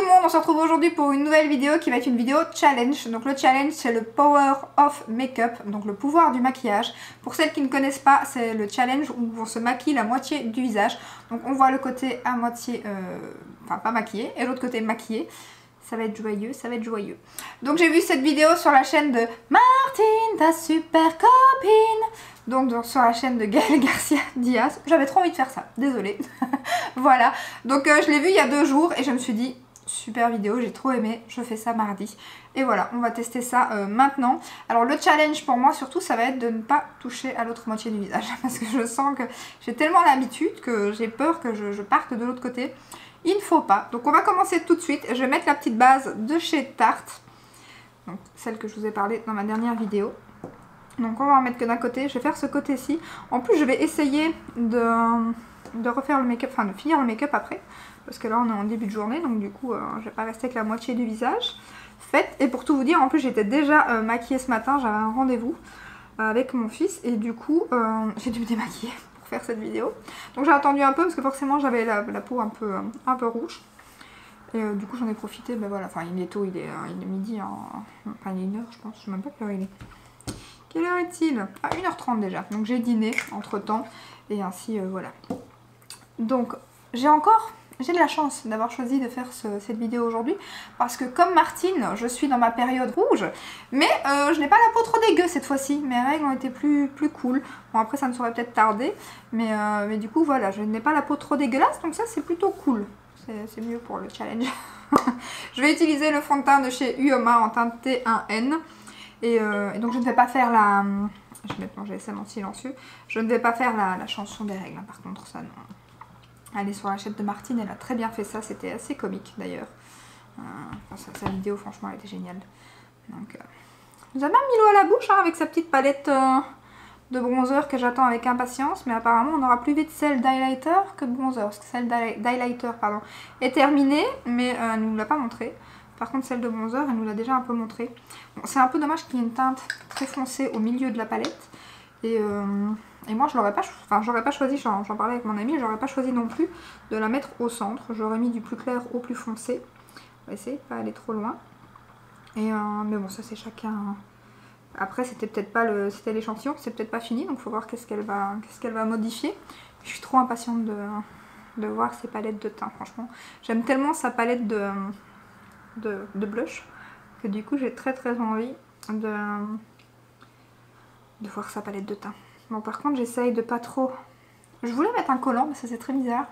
tout le monde, on se retrouve aujourd'hui pour une nouvelle vidéo qui va être une vidéo challenge. Donc le challenge c'est le Power of Makeup, donc le pouvoir du maquillage. Pour celles qui ne connaissent pas, c'est le challenge où on se maquille la moitié du visage. Donc on voit le côté à moitié, enfin pas maquillé, et l'autre côté maquillé. Ça va être joyeux, ça va être joyeux. Donc j'ai vu cette vidéo sur la chaîne de Martine, ta super copine. Donc sur la chaîne de Gaëlle Garcia Diaz. J'avais trop envie de faire ça, désolée. Voilà, donc je l'ai vu il y a 2 jours et je me suis dit, super vidéo, j'ai trop aimé, je fais ça mardi. Et voilà, on va tester ça maintenant. Alors le challenge pour moi surtout, ça va être de ne pas toucher à l'autre moitié du visage. Parce que je sens que j'ai tellement l'habitude que j'ai peur que je parte de l'autre côté. Il ne faut pas. Donc on va commencer tout de suite. Je vais mettre la petite base de chez Tarte. Donc celle que je vous ai parlé dans ma dernière vidéo. Donc on va en mettre que d'un côté. Je vais faire ce côté-ci. En plus je vais essayer de refaire le make-up, enfin de finir le make-up après. Parce que là on est en début de journée. Donc du coup je vais pas rester avec la moitié du visage faite. Et pour tout vous dire, en plus j'étais déjà maquillée ce matin. J'avais un rendez-vous avec mon fils. Et du coup j'ai dû me démaquiller faire cette vidéo. Donc j'ai attendu un peu parce que forcément j'avais la peau un peu rouge. Et du coup j'en ai profité, ben voilà, enfin il est tôt, il est midi, enfin il est 1h je pense, je sais même pas quelle heure il est. Quelle heure est-il? Ah 1h30 déjà, donc j'ai dîné entre temps et ainsi voilà. Donc j'ai de la chance d'avoir choisi de faire cette vidéo aujourd'hui parce que comme Martine, je suis dans ma période rouge, mais je n'ai pas la peau trop dégueu cette fois-ci. Mes règles ont été plus cool. Bon après ça ne saurait peut-être tarder, mais du coup voilà, je n'ai pas la peau trop dégueulasse, donc ça c'est plutôt cool. C'est mieux pour le challenge. Je vais utiliser le fond de teint de chez Uoma en teinte T1N. Et donc je ne vais pas faire la... Je vais mettre mon GSM en silencieux. Je ne vais pas faire la chanson des règles, hein, par contre ça non. Elle est sur la chaîne de Martine, elle a très bien fait ça, c'était assez comique d'ailleurs. Sa vidéo franchement elle était géniale. Donc, nous a même mis l'eau à la bouche hein, avec sa petite palette de bronzer que j'attends avec impatience. Mais apparemment on aura plus vite celle d'highlighter que de bronzer. Parce que celle d'highlighter pardon, est terminée mais elle ne nous l'a pas montré. Par contre celle de bronzer elle nous l'a déjà un peu montré. Bon, c'est un peu dommage qu'il y ait une teinte très foncée au milieu de la palette. Et moi je l'aurais pas, j'aurais pas choisi, j'en parlais avec mon ami, j'aurais pas choisi non plus de la mettre au centre. J'aurais mis du plus clair au plus foncé. On va essayer de pas aller trop loin. Mais bon ça c'est chacun. Après c'était peut-être pas c'était l'échantillon, c'est peut-être pas fini, donc faut voir qu'est-ce qu'elle va modifier. Je suis trop impatiente de voir ses palettes de teint, franchement. J'aime tellement sa palette de blush que du coup j'ai très envie de voir sa palette de teint. Bon par contre j'essaye de pas trop... Je voulais mettre un collant mais ça c'est très bizarre.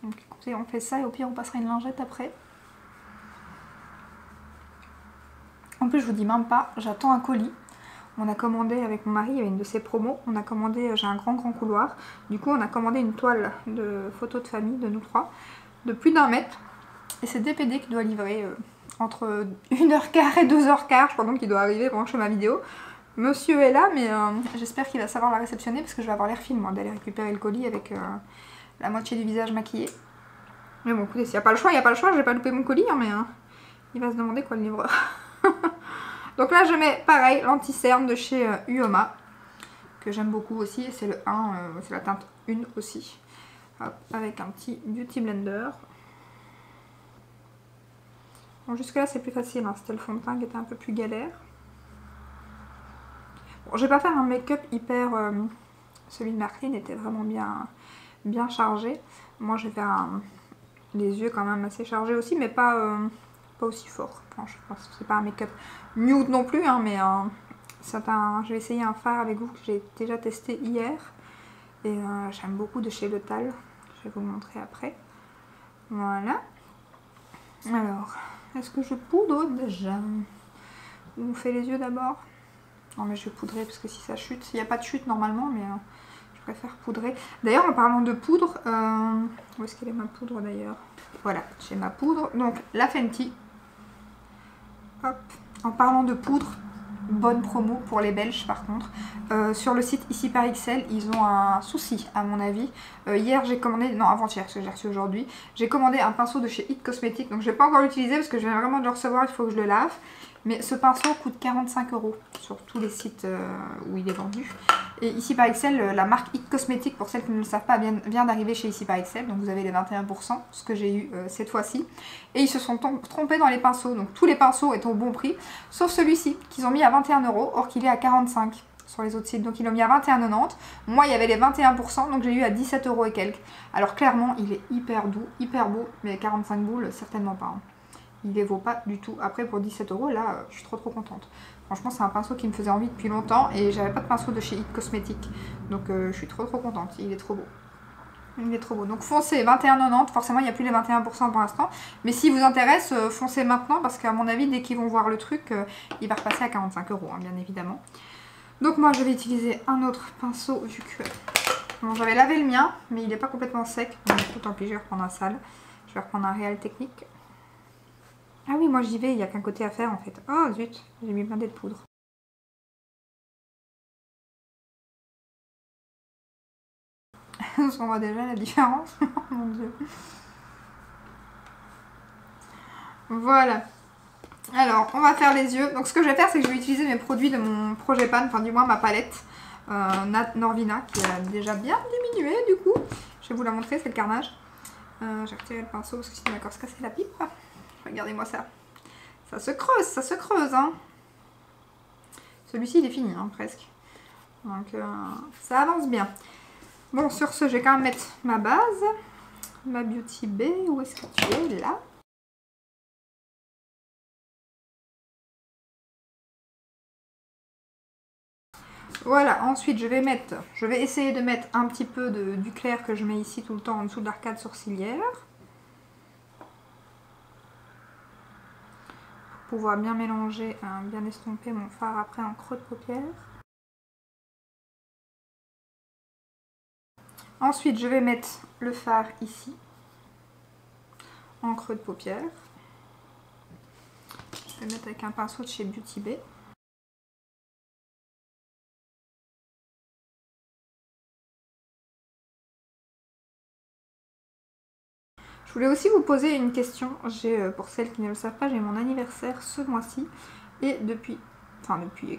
Donc écoutez on fait ça et au pire on passera une lingette après. En plus je vous dis même pas, j'attends un colis. On a commandé avec mon mari, il y avait une de ses promos, on a commandé, j'ai un grand couloir. Du coup on a commandé une toile de photos de famille de nous 3 de plus d'1 mètre. Et c'est DPD qui doit livrer entre 1h15 et 2h15, je crois donc qu'il doit arriver pendant que je fais ma vidéo. Monsieur est là, mais j'espère qu'il va savoir la réceptionner parce que je vais avoir l'air fine moi d'aller récupérer le colis avec la moitié du visage maquillé. Mais bon, écoutez, s'il n'y a pas le choix, il n'y a pas le choix, je vais pas louper mon colis, hein, mais il va se demander quoi le livreur. Donc là, je mets pareil l'anti-cerne de chez Uoma, que j'aime beaucoup aussi, et c'est le 1, c'est la teinte 1 aussi. Hop, avec un petit Beauty Blender. Bon, jusque là c'est plus facile, hein. C'était le fond de teint qui était un peu plus galère. Bon, je vais pas faire un make-up hyper... celui de Martine était vraiment bien chargé. Moi je vais faire les yeux quand même assez chargés aussi, mais pas aussi fort. Enfin, je pense que c'est pas un make-up nude non plus, hein, mais je vais essayer un fard avec vous que j'ai déjà testé hier. Et j'aime beaucoup de chez L'Oréal. Je vais vous le montrer après. Voilà. Alors... Est-ce que je poudre déjà? On fait les yeux d'abord? Non mais je vais poudrer parce que si ça chute, il n'y a pas de chute normalement mais je préfère poudrer. D'ailleurs en parlant de poudre, où est-ce qu'elle est ma poudre d'ailleurs? Voilà, j'ai ma poudre, donc la Fenty. Hop. En parlant de poudre, bonne promo pour les Belges par contre. Sur le site ici par XL, ils ont un souci à mon avis. Hier j'ai commandé, non avant-hier parce que j'ai reçu aujourd'hui, j'ai commandé un pinceau de chez It Cosmetics. Donc je ne vais pas encore l'utiliser parce que je viens vraiment de le recevoir, il faut que je le lave. Mais ce pinceau coûte 45 € sur tous les sites où il est vendu. Et Ici par Excel, la marque It Cosmetics, pour celles qui ne le savent pas, vient d'arriver chez Ici par Excel. Donc vous avez les 21%, ce que j'ai eu cette fois-ci. Et ils se sont trompés dans les pinceaux. Donc tous les pinceaux étaient au bon prix, sauf celui-ci, qu'ils ont mis à 21 €, or qu'il est à 45 sur les autres sites. Donc ils l'ont mis à 21,90 €. Moi, il y avait les 21%, donc j'ai eu à 17 € et quelques. Alors clairement, il est hyper doux, hyper beau, mais 45 boules, certainement pas. Hein. Il les vaut pas du tout. Après, pour 17 €, là, je suis trop contente. Franchement, c'est un pinceau qui me faisait envie depuis longtemps et j'avais pas de pinceau de chez It Cosmetics. Donc je suis trop contente. Il est trop beau. Il est trop beau. Donc foncez, 21,90 €. Forcément, il n'y a plus les 21% pour l'instant. Mais s'il vous intéresse, foncez maintenant parce qu'à mon avis, dès qu'ils vont voir le truc, il va repasser à 45 €, hein, bien évidemment. Donc moi, je vais utiliser un autre pinceau vu que... Bon, j'avais lavé le mien, mais il n'est pas complètement sec. Donc tant pis, je vais reprendre un sale. Je vais reprendre un Réal Technique. Ah oui, moi j'y vais, il n'y a qu'un côté à faire en fait. Oh zut, j'ai mis plein de poudre. On voit déjà la différence. Mon dieu. Voilà. Alors, on va faire les yeux. Donc ce que je vais faire, c'est que je vais utiliser mes produits de mon projet pan, enfin du moins ma palette Norvina, qui a déjà bien diminué du coup. Je vais vous la montrer, c'est le carnage. J'ai retiré le pinceau parce que sinon il va encore se casser la pipe. Regardez-moi ça. Ça se creuse, hein. Celui-ci, il est fini, hein, presque. Donc, ça avance bien. Bon, sur ce, je vais quand même mettre ma base. Ma Beauty Bay, où est-ce que tu es? Là. Voilà, ensuite, je vais essayer de mettre un petit peu du clair que je mets ici tout le temps en dessous de l'arcade sourcilière. Pouvoir bien mélanger, bien estomper mon fard après en creux de paupière. Ensuite, je vais mettre le fard ici, en creux de paupière. Je vais mettre avec un pinceau de chez Beauty Bay. Je voulais aussi vous poser une question. Pour celles qui ne le savent pas, j'ai mon anniversaire ce mois-ci. Et depuis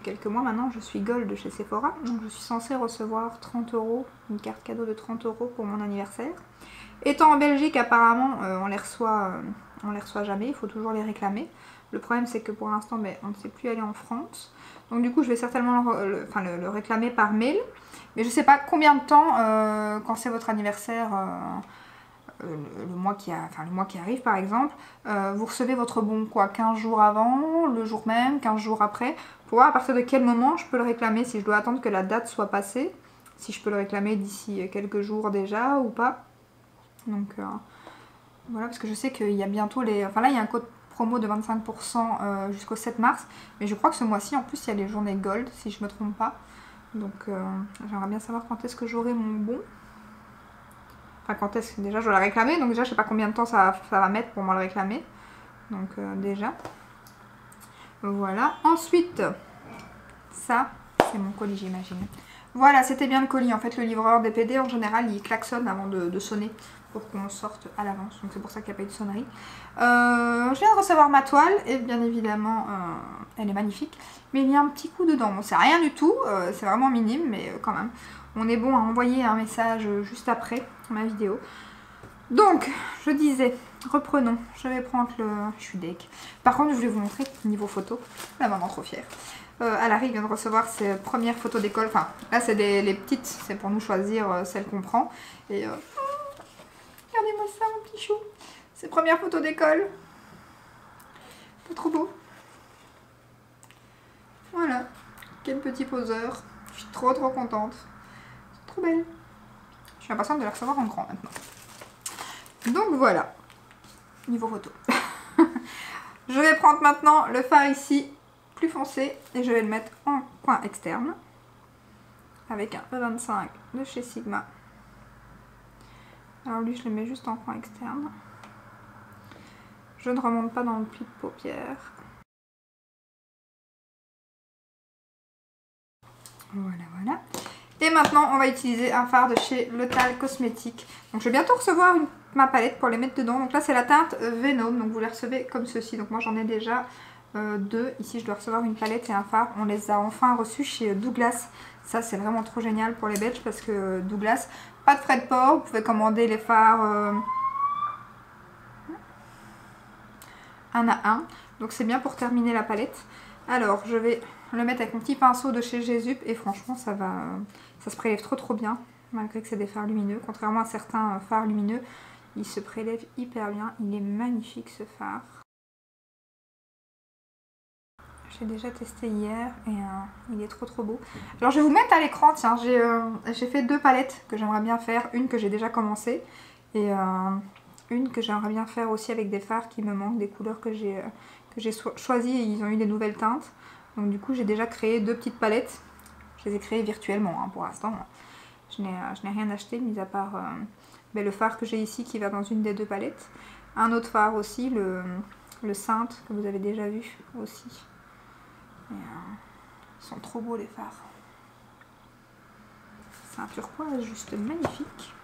quelques mois maintenant, je suis gold chez Sephora. Donc je suis censée recevoir 30 €, une carte cadeau de 30 € pour mon anniversaire. Étant en Belgique, apparemment, on les reçoit jamais. Il faut toujours les réclamer. Le problème, c'est que pour l'instant, on ne sait plus aller en France. Donc du coup, je vais certainement le réclamer par mail. Mais je ne sais pas combien de temps, quand c'est votre anniversaire... le mois qui arrive par exemple, vous recevez votre bon 15 jours avant, le jour même, 15 jours après, pour voir à partir de quel moment je peux le réclamer, si je dois attendre que la date soit passée, si je peux le réclamer d'ici quelques jours déjà ou pas. Donc voilà, parce que je sais qu'il y a bientôt les... Enfin là il y a un code promo de 25% jusqu'au 7 mars, mais je crois que ce mois-ci en plus il y a les journées gold si je me trompe pas. Donc j'aimerais bien savoir quand est-ce que j'aurai mon bon. Enfin, quand est-ce que déjà je dois la réclamer, donc déjà je sais pas combien de temps ça va mettre pour me le réclamer. Donc déjà. Voilà. Ensuite, ça, c'est mon colis j'imagine. Voilà, c'était bien le colis. En fait, le livreur DPD en général il klaxonne avant de sonner pour qu'on sorte à l'avance. Donc c'est pour ça qu'il n'y a pas eu de sonnerie. Je viens de recevoir ma toile et bien évidemment elle est magnifique. Mais il y a un petit coup dedans. Bon, c'est rien du tout, c'est vraiment minime, mais quand même. On est bon à envoyer un message juste après ma vidéo. Donc, je disais, reprenons. Je vais prendre le... Je suis deg. Par contre, je voulais vous montrer niveau photo. La maman trop fière. Alary vient de recevoir ses premières photos d'école. Enfin, là, c'est les petites. C'est pour nous choisir celles qu'on prend. Et regardez-moi ça, mon petit chou. Ses premières photos d'école. Pas trop beau. Voilà. Quel petit poseur. Je suis trop contente. Trop belle. Je suis impatiente de la recevoir en grand maintenant. Donc voilà, niveau photo. Je vais prendre maintenant le fard ici, plus foncé, et je vais le mettre en coin externe. Avec un E25 de chez Sigma. Alors lui, je le mets juste en coin externe. Je ne remonte pas dans le pli de paupière. Voilà, voilà. Et maintenant, on va utiliser un fard de chez L'Oréal Cosmetics. Donc, je vais bientôt recevoir ma palette pour les mettre dedans. Donc là, c'est la teinte Venom. Donc, vous les recevez comme ceci. Donc, moi, j'en ai déjà 2. Ici je dois recevoir une palette et un fard. On les a enfin reçus chez Douglas. Ça c'est vraiment trop génial pour les Belges parce que Douglas, pas de frais de port. Vous pouvez commander les fards un à un. Donc c'est bien pour terminer la palette. Alors je vais le mettre avec mon petit pinceau de chez Jesup et franchement ça se prélève trop bien. Malgré que c'est des fards lumineux. Contrairement à certains fards lumineux, il se prélève hyper bien. Il est magnifique ce fard. J'ai déjà testé hier et il est trop beau. Alors je vais vous mettre à l'écran, tiens, j'ai fait 2 palettes que j'aimerais bien faire. Une que j'ai déjà commencé et une que j'aimerais bien faire aussi avec des fards qui me manquent, des couleurs que j'ai choisies et ils ont eu des nouvelles teintes. Donc du coup j'ai déjà créé 2 petites palettes. Je les ai créées virtuellement hein, pour l'instant. Je n'ai rien acheté mis à part le fard que j'ai ici qui va dans une des 2 palettes. Un autre fard aussi, le Sainte que vous avez déjà vu aussi. Et, ils sont trop beaux les fards. C'est un turquoise juste magnifique.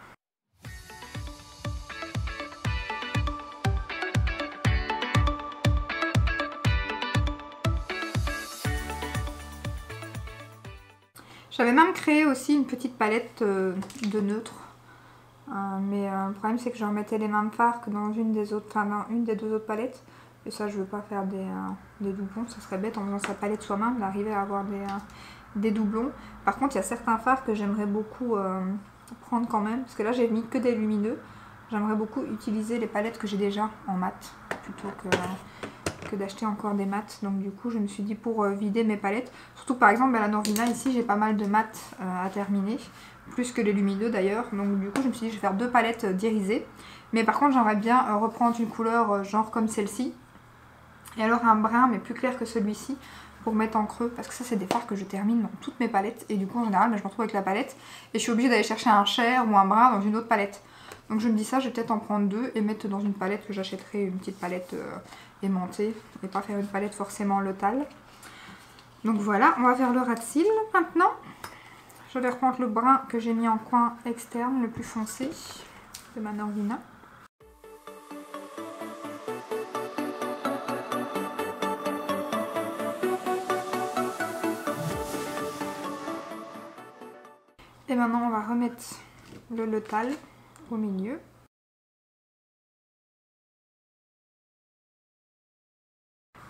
J'avais même créé aussi une petite palette de neutres. Mais le problème c'est que je remettais les mêmes fards que dans une des 2 autres palettes. Et ça je veux pas faire des doublons, ça serait bête en faisant sa palette soi-même d'arriver à avoir des doublons. Par contre il y a certains fards que j'aimerais beaucoup prendre quand même. Parce que là j'ai mis que des lumineux. J'aimerais beaucoup utiliser les palettes que j'ai déjà en mat plutôt que d'acheter encore des mats. Donc du coup je me suis dit pour vider mes palettes. Surtout par exemple à la Norvina ici j'ai pas mal de mats à terminer. Plus que les lumineux d'ailleurs. Donc du coup je me suis dit je vais faire 2 palettes d'irisées. Mais par contre j'aimerais bien reprendre une couleur genre comme celle-ci. Et alors un brun mais plus clair que celui-ci pour mettre en creux. Parce que ça c'est des fards que je termine dans toutes mes palettes. Et du coup en général je me retrouve avec la palette. Et je suis obligée d'aller chercher un chair ou un brun dans une autre palette. Donc je me dis ça, je vais peut-être en prendre 2 et mettre dans une palette que j'achèterai une petite palette aimantée. Et pas faire une palette forcément lotale. Donc voilà, on va faire le ras de cils maintenant. Je vais reprendre le brun que j'ai mis en coin externe, le plus foncé de ma Norvina. Et maintenant on va remettre le lotal au milieu.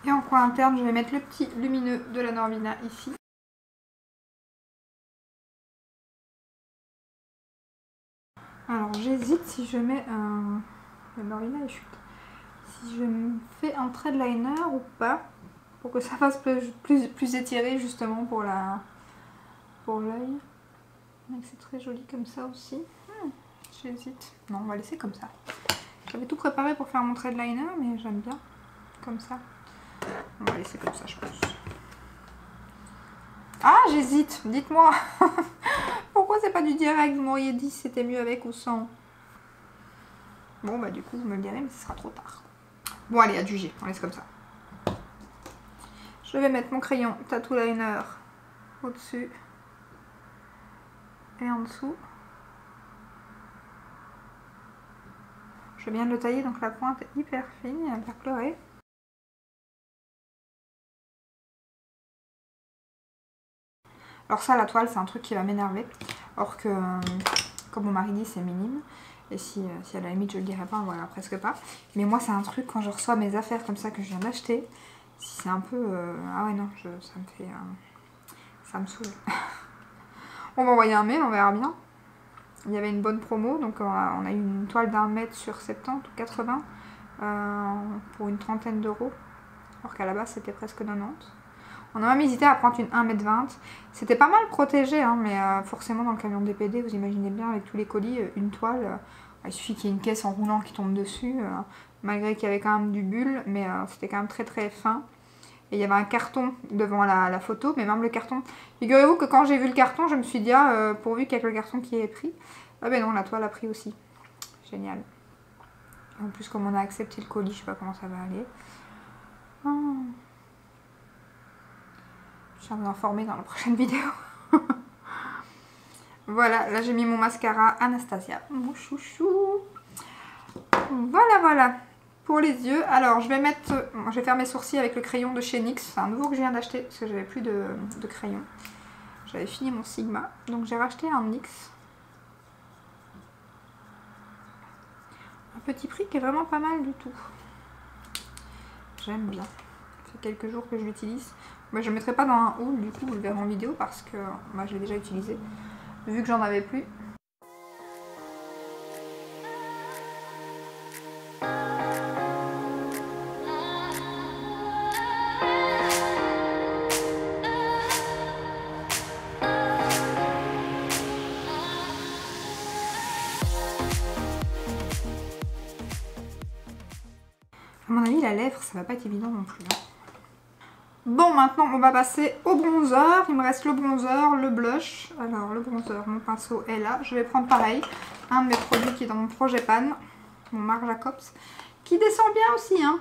Et en coin interne je vais mettre le petit lumineux de la Norvina ici. Alors j'hésite si je mets un... Le Norvina est chute. Si je fais un trait de liner ou pas. Pour que ça fasse plus étiré justement pour l'œil. C'est très joli comme ça aussi. J'hésite. Non, on va laisser comme ça. J'avais tout préparé pour faire mon trait de liner, mais j'aime bien comme ça. On va laisser comme ça, je pense. Ah, j'hésite. Dites-moi. Pourquoi c'est pas du direct? Vous m'auriez dit si c'était mieux avec ou sans. Bon, bah du coup, vous me le direz, mais ce sera trop tard. Bon, allez, adjugé. On laisse comme ça. Je vais mettre mon crayon Tattoo Liner au-dessus et en dessous. Je viens de le tailler, donc la pointe est hyper fine et hyper colorée. Alors ça, la toile, c'est un truc qui va m'énerver. Or que, comme mon mari dit, c'est minime. Et si à la limite je le dirais pas, voilà, presque pas. Mais moi, c'est un truc, quand je reçois mes affaires comme ça que je viens d'acheter, si c'est un peu... ah ouais, non, ça me fait... ça me saoule. On va envoyer un mail, on verra bien. Il y avait une bonne promo, donc on a eu une toile d'1 mètre sur 70 ou 80 pour une 30aine d'euros. Alors qu'à la base, c'était presque 90. On a même hésité à prendre une 1,20 m. C'était pas mal protégé, hein, mais forcément dans le camion de DPD, vous imaginez bien avec tous les colis, une toile, il suffit qu'il y ait une caisse en roulant qui tombe dessus, malgré qu'il y avait quand même du bulle, mais c'était quand même très fin. Et il y avait un carton devant la photo, mais même le carton... Figurez-vous que quand j'ai vu le carton, je me suis dit, pourvu qu'il y ait que le carton qui est pris. Ah ben non, la toile a pris aussi. Génial. En plus, comme on a accepté le colis, je sais pas comment ça va aller. Je vais vous informer dans la prochaine vidéo. Voilà, là j'ai mis mon mascara Anastasia, mon chouchou. Voilà. Pour les yeux, alors je vais faire mes sourcils avec le crayon de chez NYX. C'est un nouveau que je viens d'acheter parce que j'avais plus de crayon. J'avais fini mon Sigma, donc j'ai racheté un NYX. Un petit prix qui est vraiment pas mal du tout. J'aime bien. Ça fait quelques jours que je l'utilise. Moi, je ne mettrai pas dans un haul, du coup, vous le verrez en vidéo parce que moi je l'ai déjà utilisé. Vu que j'en avais plus. À mon avis, la lèvre, ça va pas être évident non plus. Hein. Bon, maintenant, on va passer au bronzer. Il me reste le bronzer, le blush. Alors, le bronzer, mon pinceau est là. Je vais prendre pareil, un de mes produits qui est dans mon projet Pan, mon Marc Jacobs, qui descend bien aussi, hein.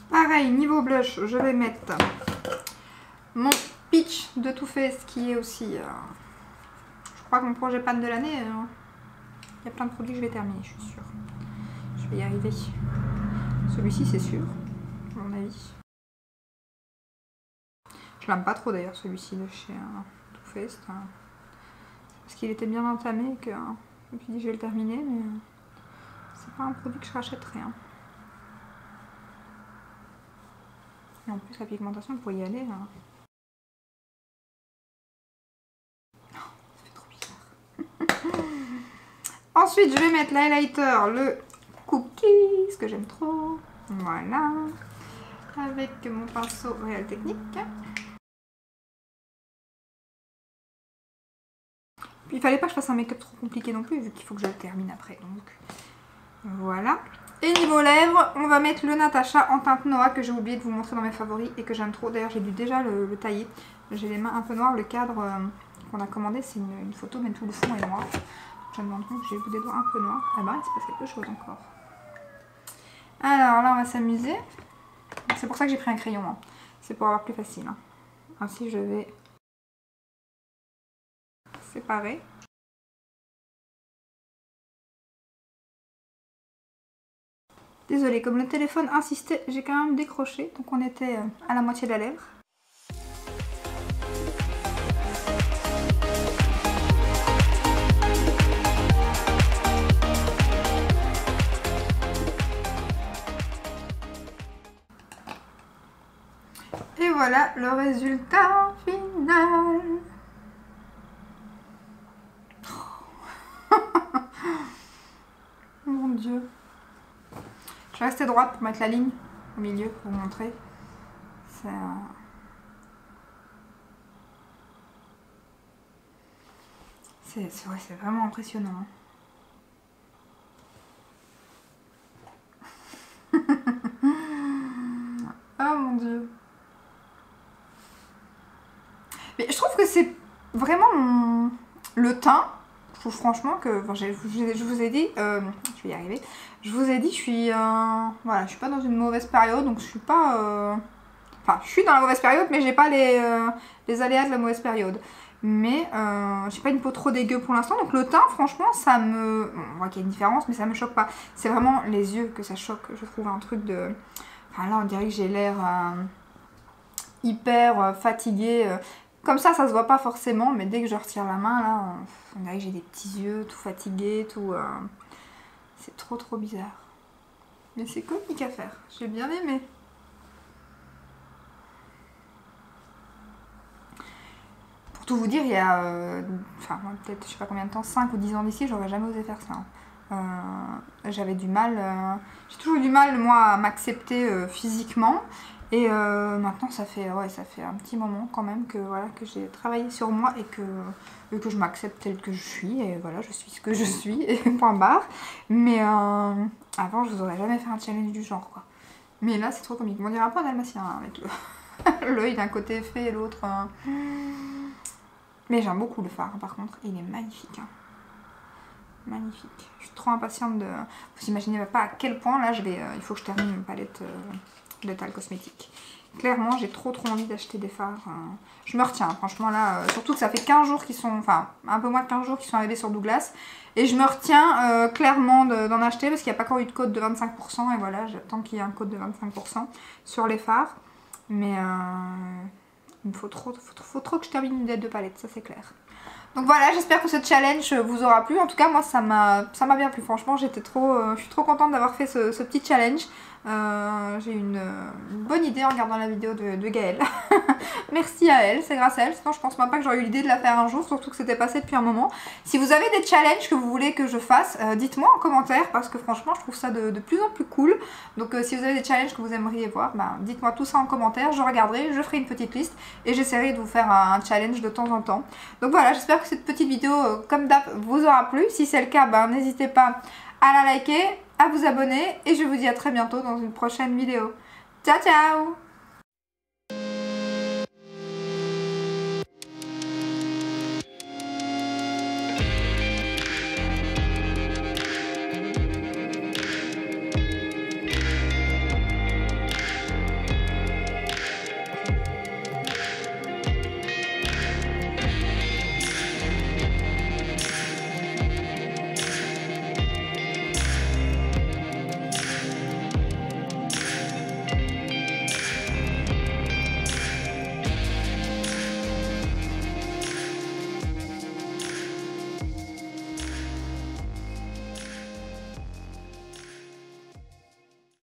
Pareil, niveau blush, je vais mettre mon Peach de Too Faced qui est aussi, je crois que mon projet Pan de l'année, il y a plein de produits que je vais terminer, je suis sûre. Je vais y arriver. Celui-ci, c'est sûr, à mon avis. Je l'aime pas trop d'ailleurs, celui-ci de chez Too Faced. Parce qu'il était bien entamé et que je me suis dit je vais le terminer, mais c'est pas un produit que je rachèterai. Hein. Et en plus, la pigmentation, pour y aller, là. Oh, ça fait trop bizarre. Ensuite, je vais mettre l'highlighter, le Cookies, ce que j'aime trop. Voilà. Avec mon pinceau Real Technique. Puis il fallait pas que je fasse un make-up trop compliqué non plus, vu qu'il faut que je le termine après. Donc voilà. Et niveau lèvres, on va mettre le Natasha en teinte Noah que j'ai oublié de vous montrer dans mes favoris et que j'aime trop. D'ailleurs, j'ai dû déjà le tailler. J'ai les mains un peu noires. Le cadre qu'on a commandé, c'est une photo, mais tout le fond est noir. Je me rends compte que j'ai des doigts un peu noirs. Ah bah, il se passe quelque chose encore. Alors là, on va s'amuser. C'est pour ça que j'ai pris un crayon. Hein. C'est pour avoir plus facile. Hein. Ainsi, je vais séparer. Désolée, comme le téléphone insistait, j'ai quand même décroché. Donc on était à la moitié de la lèvre. Et voilà le résultat final. Mon Dieu. Je vais rester droite pour mettre la ligne au milieu pour vous montrer. C'est vraiment impressionnant. Oh mon Dieu. Mais je trouve que c'est vraiment le teint. Je trouve franchement que, bon, je vous ai dit, je vais y arriver, je vous ai dit, je suis voilà, je suis pas dans une mauvaise période, donc je suis pas, enfin, je suis dans la mauvaise période, mais j'ai pas les aléas de la mauvaise période. Mais j'ai pas une peau trop dégueu pour l'instant, donc le teint, franchement, ça me, bon, on voit qu'il y a une différence, mais ça me choque pas. C'est vraiment les yeux que ça choque, je trouve un truc de, enfin là, on dirait que j'ai l'air hyper fatiguée. Comme ça se voit pas forcément, mais dès que je retire la main, là, on dirait que j'ai des petits yeux tout fatigués, tout... c'est trop bizarre. Mais c'est comique à faire, j'ai bien aimé. Pour tout vous dire, il y a... enfin, peut-être, je sais pas combien de temps, 5 ou 10 ans d'ici, j'aurais jamais osé faire ça. J'avais du mal... j'ai toujours eu du mal, moi, à m'accepter physiquement. Et maintenant ça fait un petit moment quand même que voilà que j'ai travaillé sur moi et que je m'accepte telle que je suis et voilà je suis ce que je suis et point barre. Mais avant je vous aurais jamais fait un challenge du genre quoi. Mais là c'est trop comique. On dirait un peu un dalmatien hein, avec l'œil d'un côté fait et l'autre. Mais j'aime beaucoup le fard par contre, il est magnifique. Hein. magnifique. Je suis trop impatiente de... Vous imaginez pas à quel point là il faut que je termine une palette d'étal cosmétique. Clairement, j'ai trop envie d'acheter des fards. Je me retiens, franchement là, surtout que ça fait 15 jours qu'ils sont, enfin un peu moins de 15 jours qu'ils sont arrivés sur Douglas. Et je me retiens clairement d'en acheter parce qu'il n'y a pas encore eu de code de 25%. Et voilà, j'attends qu'il y ait un code de 25% sur les fards. Mais il me faut trop que je termine une dette de palette, ça c'est clair. Donc voilà, j'espère que ce challenge vous aura plu. En tout cas, moi ça m'a bien plu. Franchement, je suis trop contente d'avoir fait ce petit challenge. J'ai eu une bonne idée en regardant la vidéo de Gaëlle. Merci à elle, c'est grâce à elle. Sinon, je pense même pas que j'aurais eu l'idée de la faire un jour, surtout que c'était passé depuis un moment. Si vous avez des challenges que vous voulez que je fasse, dites-moi en commentaire parce que franchement, je trouve ça de plus en plus cool. Donc, si vous avez des challenges que vous aimeriez voir, dites-moi tout ça en commentaire. Je regarderai, je ferai une petite liste et j'essaierai de vous faire un challenge de temps en temps. Donc voilà, j'espère que cette petite vidéo, comme d'hab, vous aura plu. Si c'est le cas, n'hésitez pas à la liker, à vous abonner et je vous dis à très bientôt dans une prochaine vidéo. Ciao ciao!